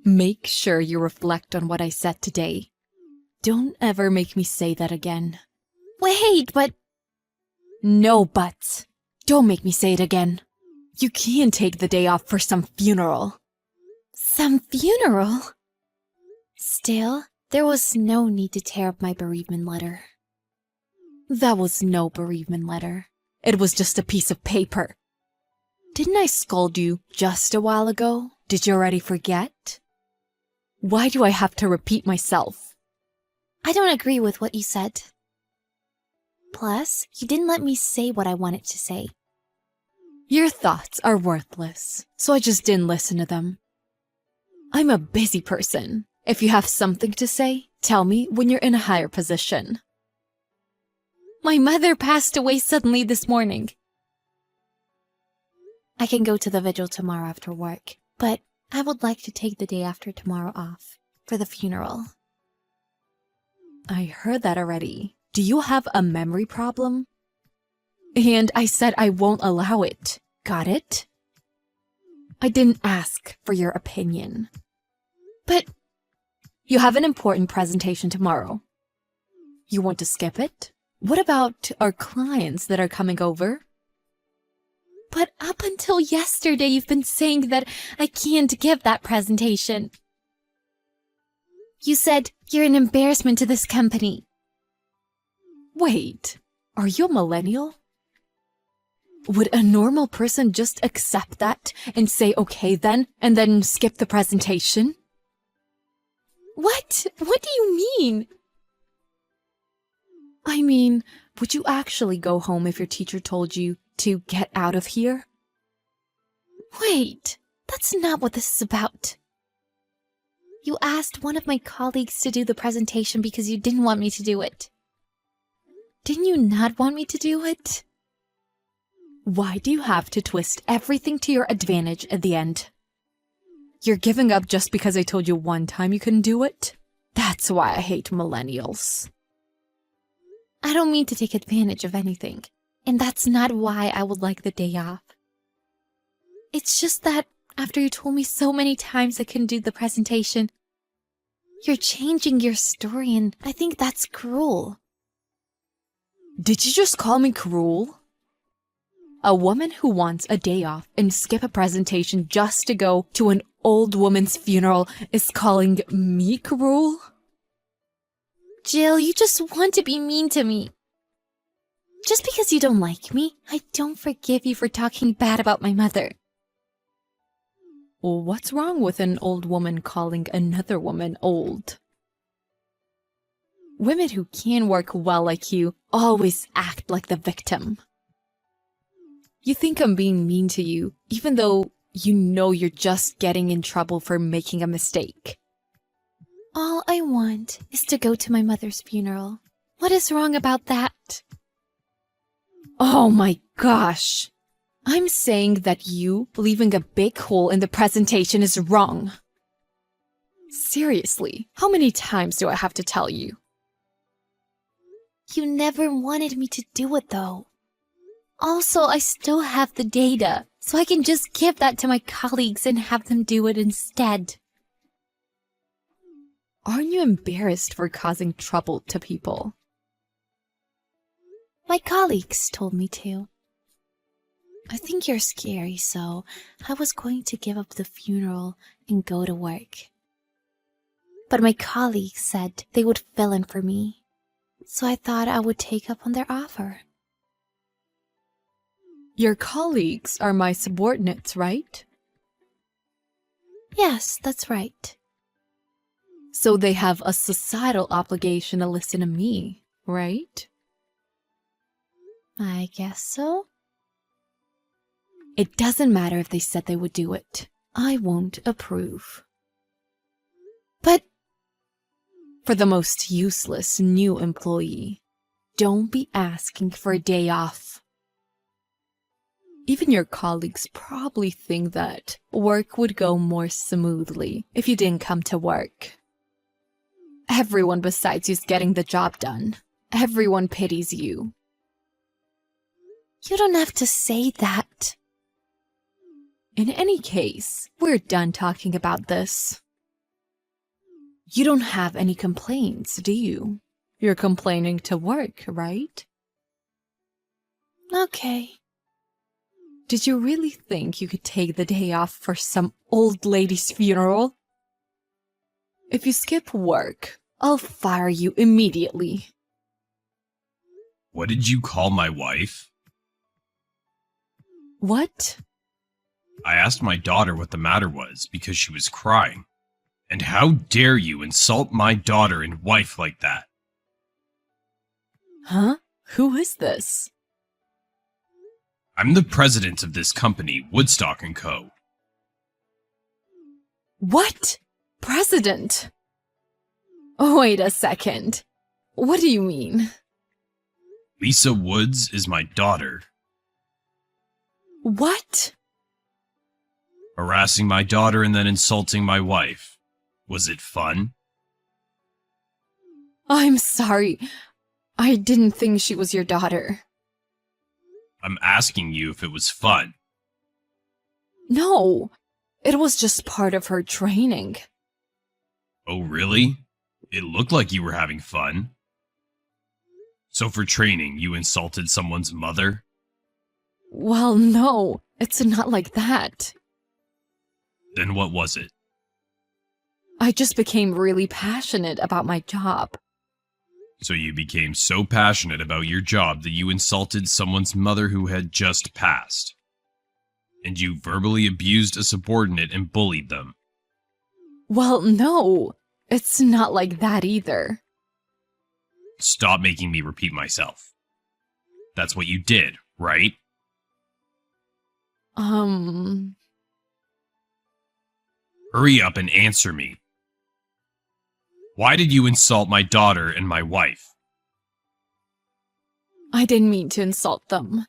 Make sure you reflect on what I said today. Don't ever make me say that again. Wait, but... No buts. Don't make me say it again. You can't take the day off for some funeral. Some funeral? Still, there was no need to tear up my bereavement letter. That was no bereavement letter. It was just a piece of paper. Didn't I scold you just a while ago? Did you already forget? Why do I have to repeat myself? I don't agree with what you said. Plus, you didn't let me say what I wanted to say. Your thoughts are worthless, so I just didn't listen to them. I'm a busy person. If you have something to say, tell me when you're in a higher position. My mother passed away suddenly this morning. I can go to the vigil tomorrow after work, but I would like to take the day after tomorrow off for the funeral. I heard that already. Do you have a memory problem? And I said I won't allow it. Got it? I didn't ask for your opinion. But you have an important presentation tomorrow. You want to skip it? What about our clients that are coming over? But up until yesterday, you've been saying that I can't give that presentation. You said you're an embarrassment to this company. Wait, are you a millennial? Would a normal person just accept that and say okay then, and then skip the presentation? What? What do you mean? I mean, would you actually go home if your teacher told you to get out of here? Wait, that's not what this is about. You asked one of my colleagues to do the presentation because you didn't want me to do it. Didn't you not want me to do it? Why do you have to twist everything to your advantage at the end? You're giving up just because I told you one time you couldn't do it? That's why I hate millennials. I don't mean to take advantage of anything, and that's not why I would like the day off. It's just that after you told me so many times I couldn't do the presentation, you're changing your story, and I think that's cruel. Did you just call me cruel? A woman who wants a day off and skip a presentation just to go to an old woman's funeral is calling me cruel? Jill, you just want to be mean to me. Just because you don't like me, I don't forgive you for talking bad about my mother. Well, what's wrong with an old woman calling another woman old? Women who can work well like you always act like the victim. You think I'm being mean to you, even though you know you're just getting in trouble for making a mistake. All I want is to go to my mother's funeral. What is wrong about that? Oh my gosh! I'm saying that you leaving a big hole in the presentation is wrong. Seriously, how many times do I have to tell you? You never wanted me to do it though. Also, I still have the data, so I can just give that to my colleagues and have them do it instead. Aren't you embarrassed for causing trouble to people? My colleagues told me to. I think you're scary, so I was going to give up the funeral and go to work. But my colleagues said they would fill in for me, so I thought I would take up on their offer. Your colleagues are my subordinates, right? Yes, that's right. So they have a societal obligation to listen to me, right? I guess so. It doesn't matter if they said they would do it. I won't approve. But for the most useless new employee, don't be asking for a day off. Even your colleagues probably think that work would go more smoothly if you didn't come to work. Everyone besides you's getting the job done. Everyone pities you. You don't have to say that. In any case, we're done talking about this. You don't have any complaints, do you? You're complaining to work, right? Okay. Did you really think you could take the day off for some old lady's funeral? If you skip work, I'll fire you immediately. What did you call my wife? What? I asked my daughter what the matter was because she was crying. And how dare you insult my daughter and wife like that? Huh? Who is this? I'm the president of this company, Woodstock & Co. What? President? Wait a second. What do you mean? Lisa Woods is my daughter. What? Harassing my daughter and then insulting my wife. Was it fun? I'm sorry. I didn't think she was your daughter. I'm asking you if it was fun. No, it was just part of her training. Oh, really? It looked like you were having fun. So for training, you insulted someone's mother? Well, no, it's not like that. Then what was it? I just became really passionate about my job. So you became so passionate about your job that you insulted someone's mother who had just passed. And you verbally abused a subordinate and bullied them. Well, no, it's not like that either. Stop making me repeat myself. That's what you did, right? Hurry up and answer me. Why did you insult my daughter and my wife? I didn't mean to insult them.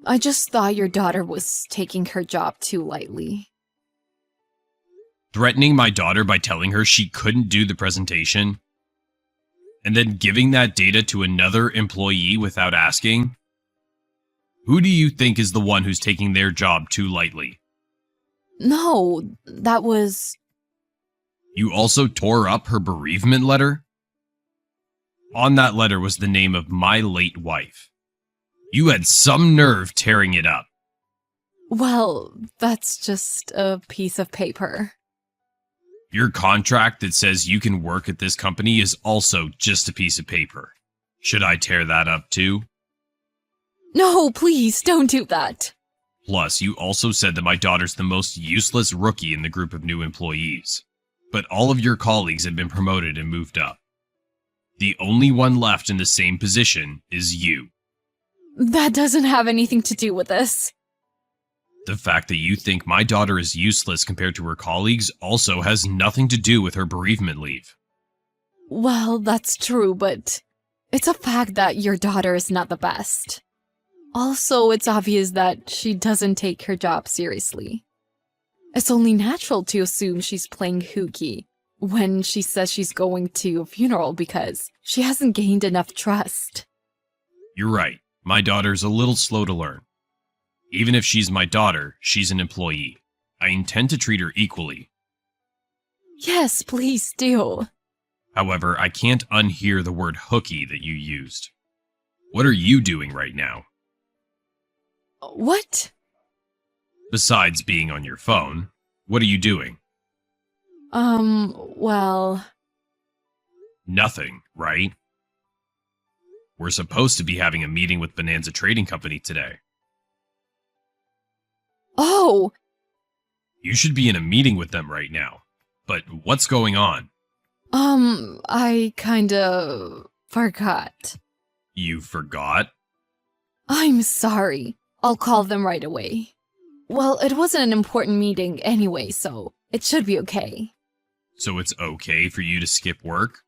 I just thought your daughter was taking her job too lightly. Threatening my daughter by telling her she couldn't do the presentation? And then giving that data to another employee without asking? Who do you think is the one who's taking their job too lightly? No, that was... You also tore up her bereavement letter? On that letter was the name of my late wife. You had some nerve tearing it up. Well, that's just a piece of paper. Your contract that says you can work at this company is also just a piece of paper. Should I tear that up too? No, please, don't do that. Plus, you also said that my daughter's the most useless rookie in the group of new employees. But all of your colleagues have been promoted and moved up. The only one left in the same position is you. That doesn't have anything to do with this. The fact that you think my daughter is useless compared to her colleagues also has nothing to do with her bereavement leave. Well, that's true, but it's a fact that your daughter is not the best. Also, it's obvious that she doesn't take her job seriously. It's only natural to assume she's playing hooky when she says she's going to a funeral because she hasn't gained enough trust. You're right. My daughter's a little slow to learn. Even if she's my daughter, she's an employee. I intend to treat her equally. Yes, please do. However, I can't unhear the word hooky that you used. What are you doing right now? What? Besides being on your phone, what are you doing? Well... Nothing, right? We're supposed to be having a meeting with Bonanza Trading Company today. Oh! You should be in a meeting with them right now. But what's going on? I kinda forgot. You forgot? I'm sorry. I'll call them right away. Well, it wasn't an important meeting anyway, so it should be okay. So it's okay for you to skip work?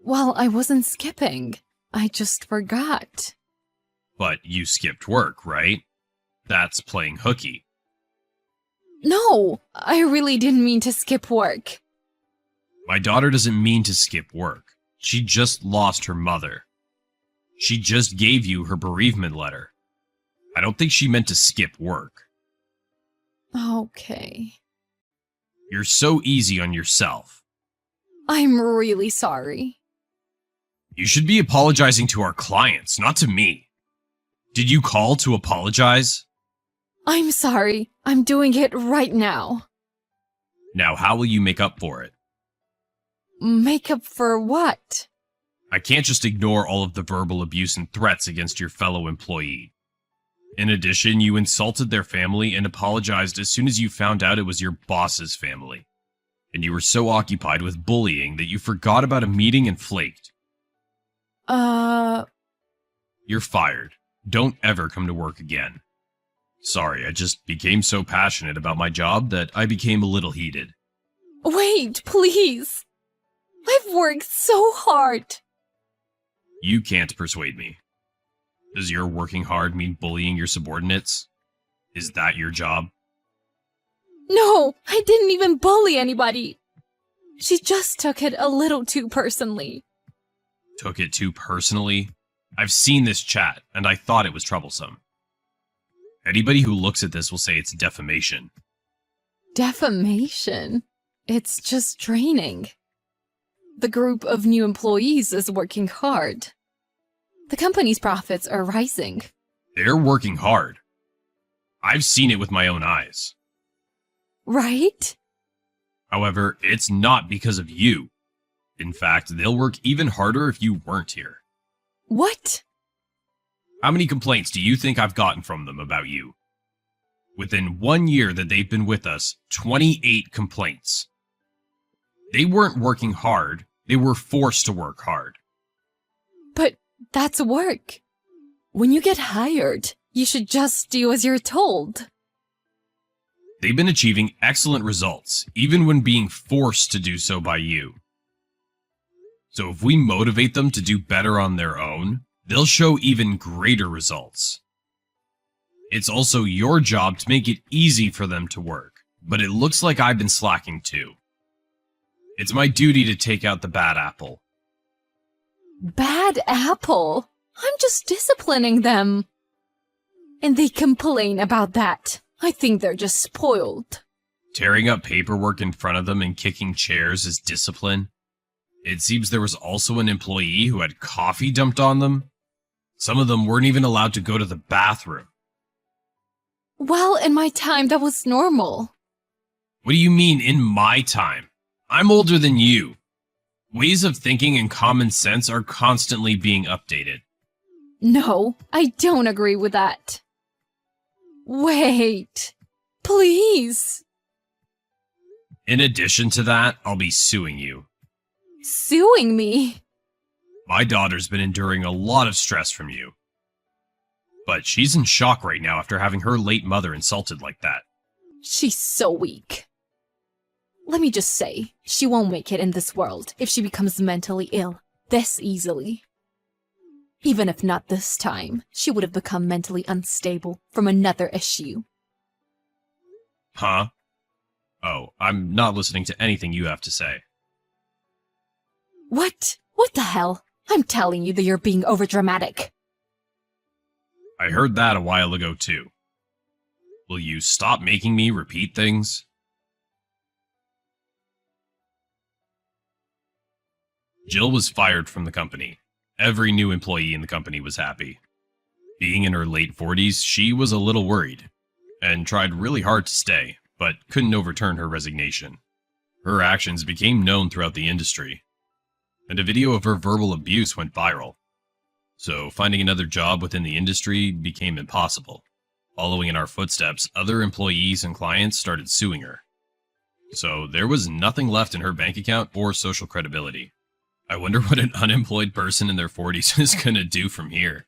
Well, I wasn't skipping. I just forgot. But you skipped work, right? That's playing hooky. No, I really didn't mean to skip work. My daughter doesn't mean to skip work. She just lost her mother. She just gave you her bereavement letter. I don't think she meant to skip work. Okay. You're so easy on yourself. I'm really sorry. You should be apologizing to our clients, not to me. Did you call to apologize? I'm sorry. I'm doing it right now. Now, how will you make up for it? Make up for what? I can't just ignore all of the verbal abuse and threats against your fellow employee. In addition, you insulted their family and apologized as soon as you found out it was your boss's family. And you were so occupied with bullying that you forgot about a meeting and flaked. You're fired. Don't ever come to work again. Sorry, I just became so passionate about my job that I became a little heated. Wait, please. I've worked so hard. You can't persuade me. Does your working hard mean bullying your subordinates? Is that your job? No, I didn't even bully anybody. She just took it a little too personally. Took it too personally? I've seen this chat, and I thought it was troublesome. Anybody who looks at this will say it's defamation. Defamation? It's just draining. The group of new employees is working hard. The company's profits are rising. They're working hard. I've seen it with my own eyes. Right? However, it's not because of you. In fact, they'll work even harder if you weren't here. What? How many complaints do you think I've gotten from them about you? Within 1 year that they've been with us, 28 complaints. They weren't working hard, they were forced to work hard. But that's work. When you get hired, you should just do as you're told. They've been achieving excellent results, even when being forced to do so by you. So if we motivate them to do better on their own, they'll show even greater results. It's also your job to make it easy for them to work, but it looks like I've been slacking too. It's my duty to take out the bad apple. Bad apple? I'm just disciplining them. And they complain about that. I think they're just spoiled. Tearing up paperwork in front of them and kicking chairs is discipline. It seems there was also an employee who had coffee dumped on them. Some of them weren't even allowed to go to the bathroom. Well, in my time, that was normal. What do you mean, in my time? I'm older than you. Ways of thinking and common sense are constantly being updated. No, I don't agree with that. Wait, please. In addition to that, I'll be suing you. Suing me? My daughter's been enduring a lot of stress from you. But she's in shock right now after having her late mother insulted like that. She's so weak. Let me just say, she won't make it in this world if she becomes mentally ill this easily. Even if not this time, she would have become mentally unstable from another issue. Huh? Oh, I'm not listening to anything you have to say. What? What the hell? I'm telling you that you're being overdramatic. I heard that a while ago too. Will you stop making me repeat things? Jill was fired from the company. Every new employee in the company was happy. Being in her late 40s, she was a little worried, and tried really hard to stay, but couldn't overturn her resignation. Her actions became known throughout the industry, and a video of her verbal abuse went viral. So finding another job within the industry became impossible. Following in our footsteps, other employees and clients started suing her. So there was nothing left in her bank account or social credibility. I wonder what an unemployed person in their 40s is gonna do from here.